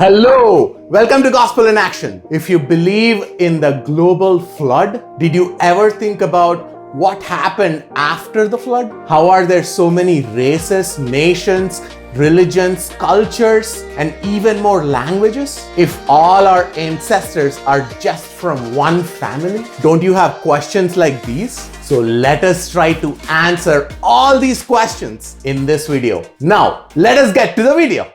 Hello, welcome to Gospel in Action. If you believe in the global flood, did you ever think about what happened after the flood? How are there so many races, nations, religions, cultures, and even more languages? If all our ancestors are just from one family, don't you have questions like these? So let us try to answer all these questions in this video. Now, let us get to the video.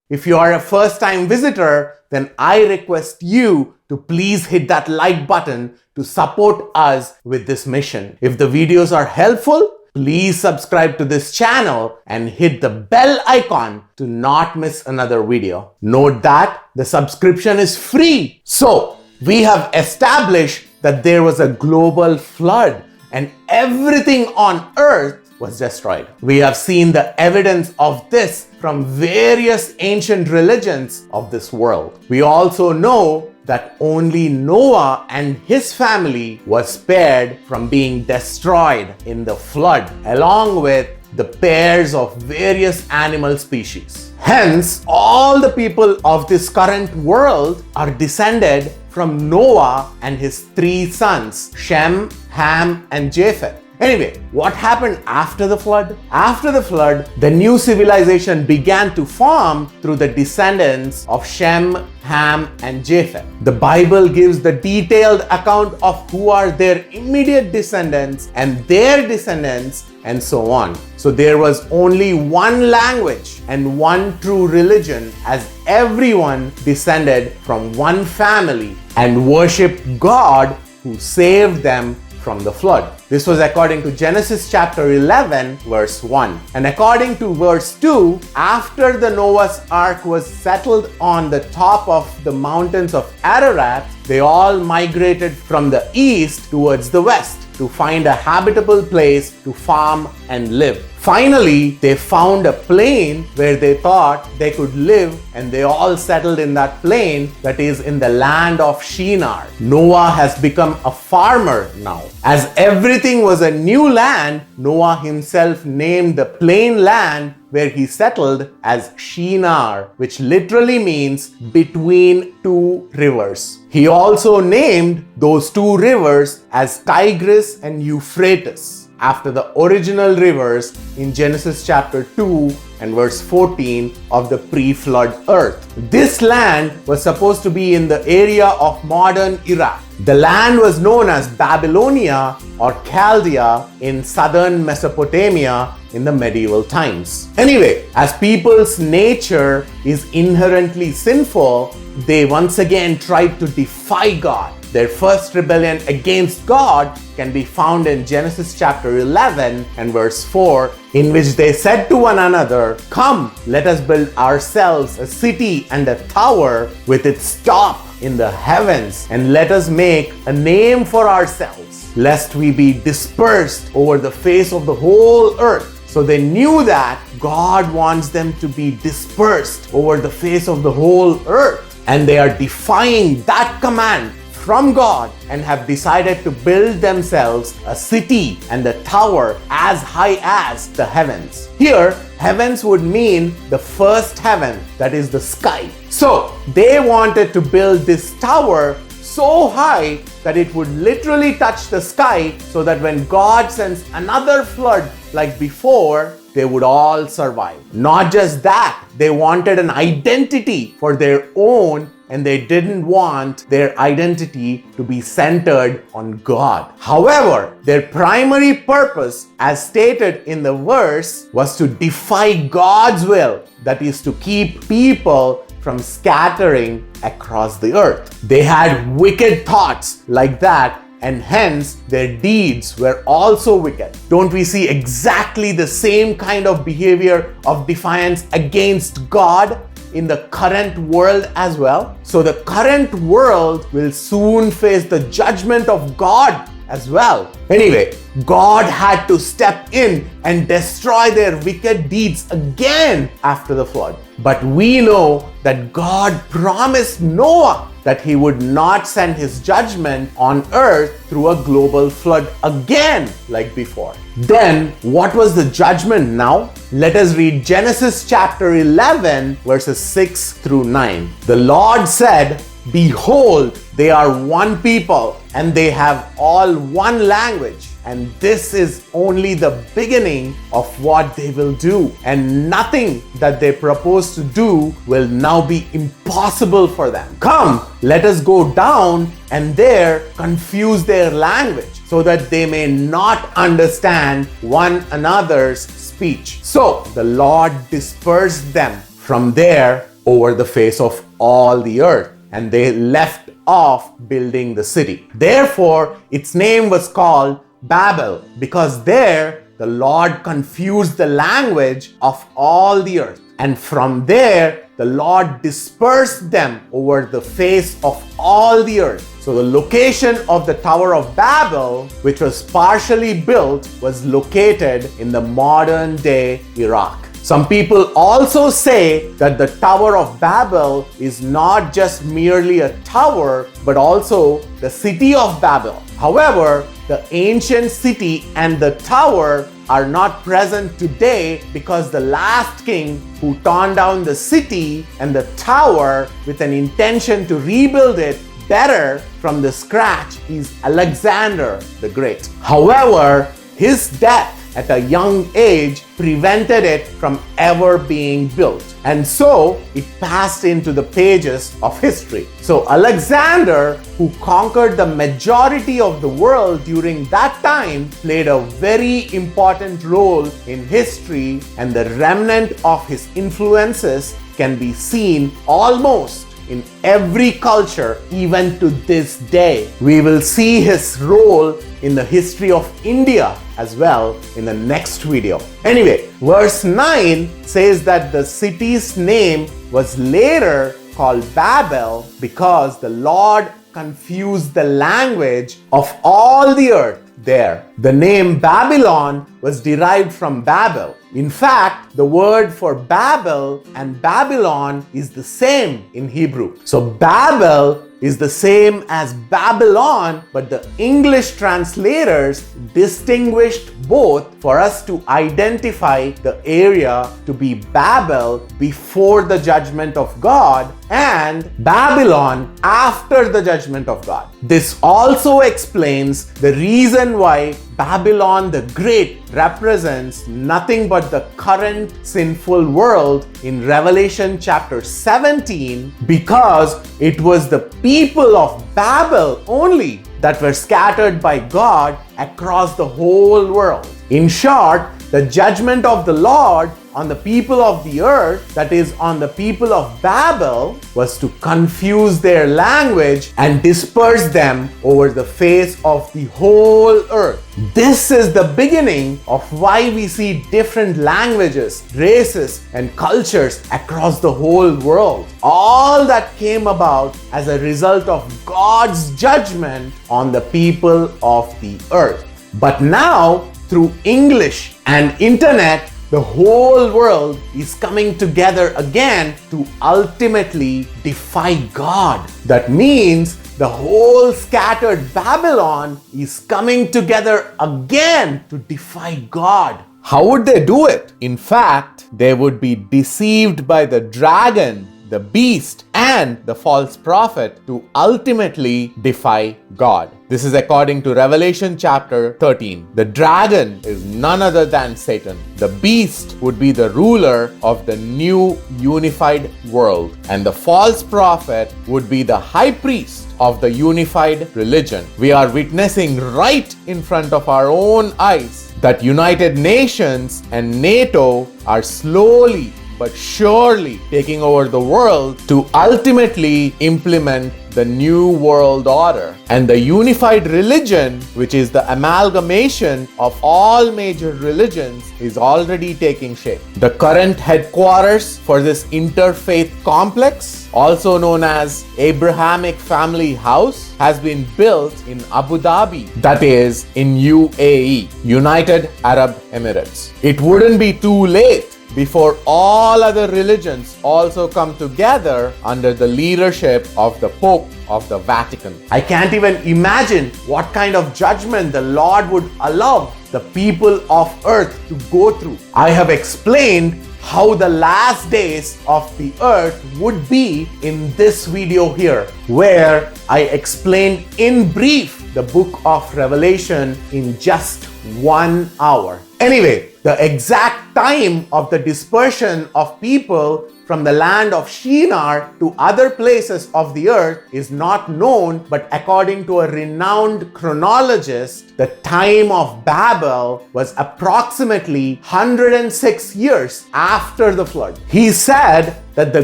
If you are a first-time visitor, then I request you to please hit that like button to support us with this mission. If the videos are helpful, please subscribe to this channel and hit the bell icon to not miss another video. Note that the subscription is free. So, we have established that there was a global flood and everything on earth was destroyed. We have seen the evidence of this from various ancient religions of this world. We also know that only Noah and his family was spared from being destroyed in the flood, along with the pairs of various animal species. Hence, all the people of this current world are descended from Noah and his three sons, Shem, Ham, and Japheth. Anyway, what happened after the flood? After the flood, the new civilization began to form through the descendants of Shem, Ham, and Japheth. The Bible gives the detailed account of who are their immediate descendants and their descendants and so on. So there was only one language and one true religion, as everyone descended from one family and worshiped God who saved them from the flood. This was according to Genesis chapter 11 verse 1. And according to verse 2, after the Noah's ark was settled on the top of the mountains of Ararat, they all migrated from the east towards the west to find a habitable place to farm and live. Finally, they found a plain where they thought they could live, and they all settled in that plain, that is in the land of Shinar. Noah has become a farmer now. As everything was a new land, Noah himself named the plain land where he settled as Shinar, which literally means between two rivers. He also named those two rivers as Tigris and Euphrates, after the original rivers in Genesis chapter 2 and verse 14 of the pre-flood earth. This land was supposed to be in the area of modern Iraq. The land was known as Babylonia or Chaldea in southern Mesopotamia in the medieval times. Anyway, as people's nature is inherently sinful, they once again tried to defy God. Their first rebellion against God can be found in Genesis chapter 11 and verse 4, in which they said to one another, "Come, let us build ourselves a city and a tower with its top in the heavens, and let us make a name for ourselves, lest we be dispersed over the face of the whole earth." So they knew that God wants them to be dispersed over the face of the whole earth, and they are defying that command from God and have decided to build themselves a city and a tower as high as the heavens. Here, heavens would mean the first heaven, that is the sky. So they wanted to build this tower so high that it would literally touch the sky, so that when God sends another flood like before, they would all survive. Not just that, they wanted an identity for their own, and they didn't want their identity to be centered on God. However, their primary purpose, as stated in the verse, was to defy God's will, that is to keep people from scattering across the earth. They had wicked thoughts like that, and hence their deeds were also wicked. Don't we see exactly the same kind of behavior of defiance against God in the current world as well? So the current world will soon face the judgment of God as well. Anyway, God had to step in and destroy their wicked deeds again after the flood. But we know that God promised Noah that he would not send his judgment on earth through a global flood again like before. Then, what was the judgment now? Let us read Genesis chapter 11 verses 6 through 9. The Lord said, "Behold, they are one people, and they have all one language. And this is only the beginning of what they will do. And nothing that they propose to do will now be impossible for them. Come, let us go down and there confuse their language, so that they may not understand one another's speech." So the Lord dispersed them from there over the face of all the earth, and they left off building the city. Therefore, its name was called Babel, because there the Lord confused the language of all the earth. And from there, the Lord dispersed them over the face of all the earth. So the location of the Tower of Babel, which was partially built, was located in the modern day Iraq. Some people also say that the Tower of Babel is not just merely a tower, but also the city of Babel. However, the ancient city and the tower are not present today because the last king who torn down the city and the tower with an intention to rebuild it better from the scratch is Alexander the Great. However, his death at a young age prevented it from ever being built. And so it passed into the pages of history. So Alexander, who conquered the majority of the world during that time, played a very important role in history, and the remnant of his influences can be seen almost in every culture, even to this day. We will see his role in the history of India as well in the next video. Anyway, verse 9 says that the city's name was later called Babel because the Lord confused the language of all the earth there. The name Babylon was derived from Babel. In fact, the word for Babel and Babylon is the same in Hebrew. So Babel is the same as Babylon, but the English translators distinguished both for us to identify the area to be Babel before the judgment of God and Babylon after the judgment of God. This also explains the reason why Babylon the Great represents nothing but the current sinful world in Revelation chapter 17, because it was the people of Babel only that were scattered by God across the whole world. In short, the judgment of the Lord on the people of the earth, that is, on the people of Babel, was to confuse their language and disperse them over the face of the whole earth. This is the beginning of why we see different languages, races, and cultures across the whole world. All that came about as a result of God's judgment on the people of the earth. But now, through English and internet, the whole world is coming together again to ultimately defy God. That means the whole scattered Babylon is coming together again to defy God. How would they do it? In fact, they would be deceived by the dragon, the beast, and the false prophet to ultimately defy God. This is according to Revelation chapter 13. The dragon is none other than Satan. The beast would be the ruler of the new unified world. And the false prophet would be the high priest of the unified religion. We are witnessing right in front of our own eyes that United Nations and NATO are slowly but surely taking over the world to ultimately implement the New World Order. And the unified religion, which is the amalgamation of all major religions, is already taking shape. The current headquarters for this interfaith complex, also known as Abrahamic Family House, has been built in Abu Dhabi, that is in UAE, United Arab Emirates. It wouldn't be too late before all other religions also come together under the leadership of the Pope of the Vatican. I can't even imagine what kind of judgment the Lord would allow the people of earth to go through. I have explained how the last days of the earth would be in this video here, where I explained in brief the book of Revelation in just 1 hour. Anyway, the exact time of the dispersion of people from the land of Shinar to other places of the earth is not known, but according to a renowned chronologist, the time of Babel was approximately 106 years after the flood. He said that the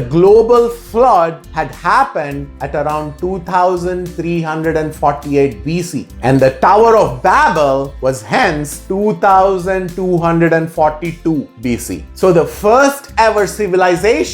global flood had happened at around 2348 BC, and the Tower of Babel was hence 2242 BC. So the first ever civilization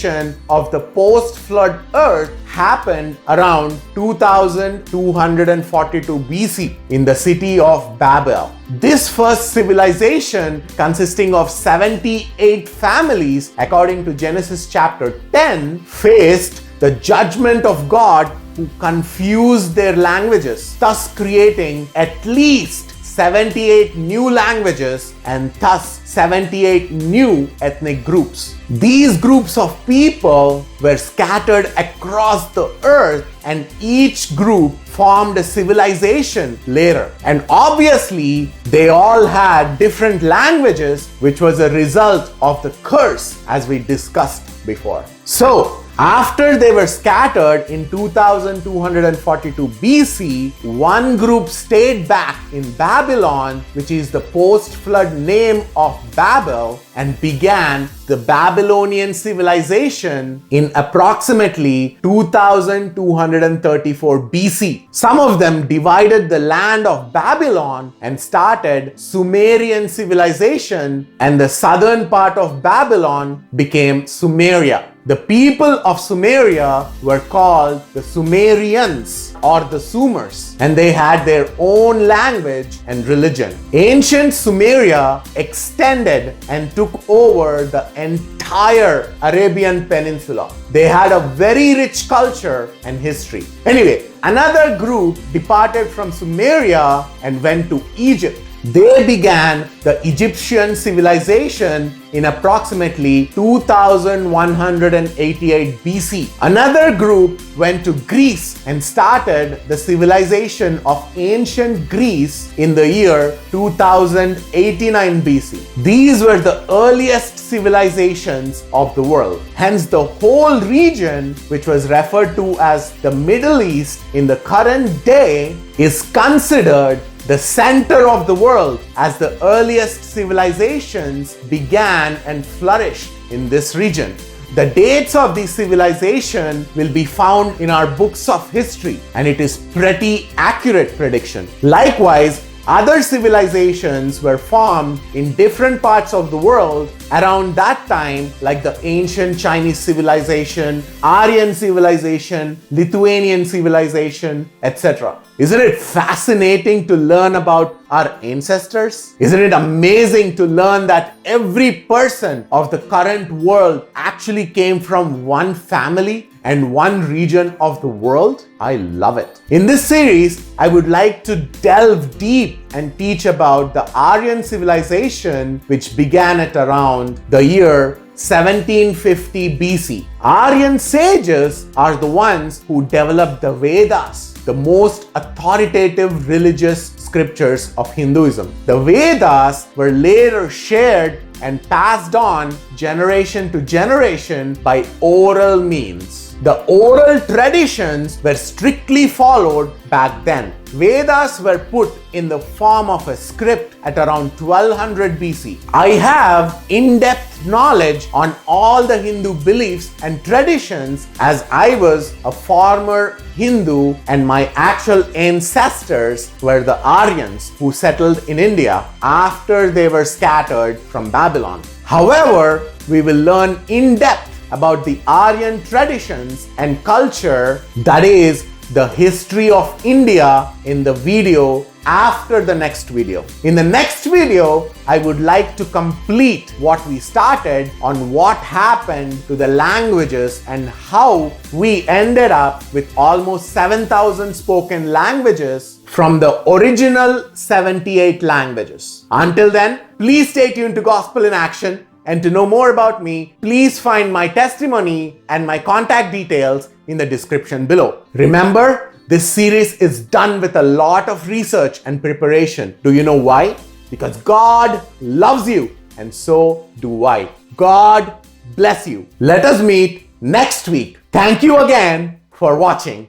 of the post-flood earth happened around 2242 BC in the city of Babel. This first civilization, consisting of 78 families, according to Genesis chapter 10, faced the judgment of God, who confused their languages, thus creating at least 78 new languages and thus 78 new ethnic groups. These groups of people were scattered across the earth, and each group formed a civilization later. And obviously, they all had different languages, which was a result of the curse, as we discussed before. So, after they were scattered in 2242 BC, one group stayed back in Babylon, which is the post-flood name of Babel, and began the Babylonian civilization in approximately 2234 BC. Some of them divided the land of Babylon and started Sumerian civilization, and the southern part of Babylon became Sumeria. The people of Sumeria were called the Sumerians or the Sumers, and they had their own language and religion. Ancient Sumeria extended and took over the entire Arabian Peninsula. They had a very rich culture and history. Anyway, another group departed from Sumeria and went to Egypt. They began the Egyptian civilization in approximately 2188 BC. Another group went to Greece and started the civilization of ancient Greece in the year 2089 BC. These were the earliest civilizations of the world. Hence, the whole region, which was referred to as the Middle East in the current day, is considered the center of the world, as the earliest civilizations began and flourished in this region. The dates of these civilizations will be found in our books of history, and it is pretty accurate prediction. Likewise, other civilizations were formed in different parts of the world around that time, like the ancient Chinese civilization, Aryan civilization, Lithuanian civilization, etc. Isn't it fascinating to learn about our ancestors? Isn't it amazing to learn that every person of the current world actually came from one family and one region of the world? I love it. In this series, I would like to delve deep and teach about the Aryan civilization, which began at around the year 1750 BC. Aryan sages are the ones who developed the Vedas, the most authoritative religious scriptures of Hinduism. The Vedas were later shared and passed on generation to generation by oral means. The oral traditions were strictly followed back then. Vedas were put in the form of a script at around 1200 BC. I have in-depth knowledge on all the Hindu beliefs and traditions as I was a former Hindu and my actual ancestors were the Aryans who settled in India after they were scattered from Babylon. However, we will learn in depth about the Aryan traditions and culture, that is, the history of India, in the video after the next video. In the next video, I would like to complete what we started on what happened to the languages and how we ended up with almost 7,000 spoken languages from the original 78 languages. Until then, please stay tuned to Gospel in Action. And to know more about me, please find my testimony and my contact details in the description below. Remember, this series is done with a lot of research and preparation. Do you know why? Because God loves you, and so do I. God bless you. Let us meet next week. Thank you again for watching.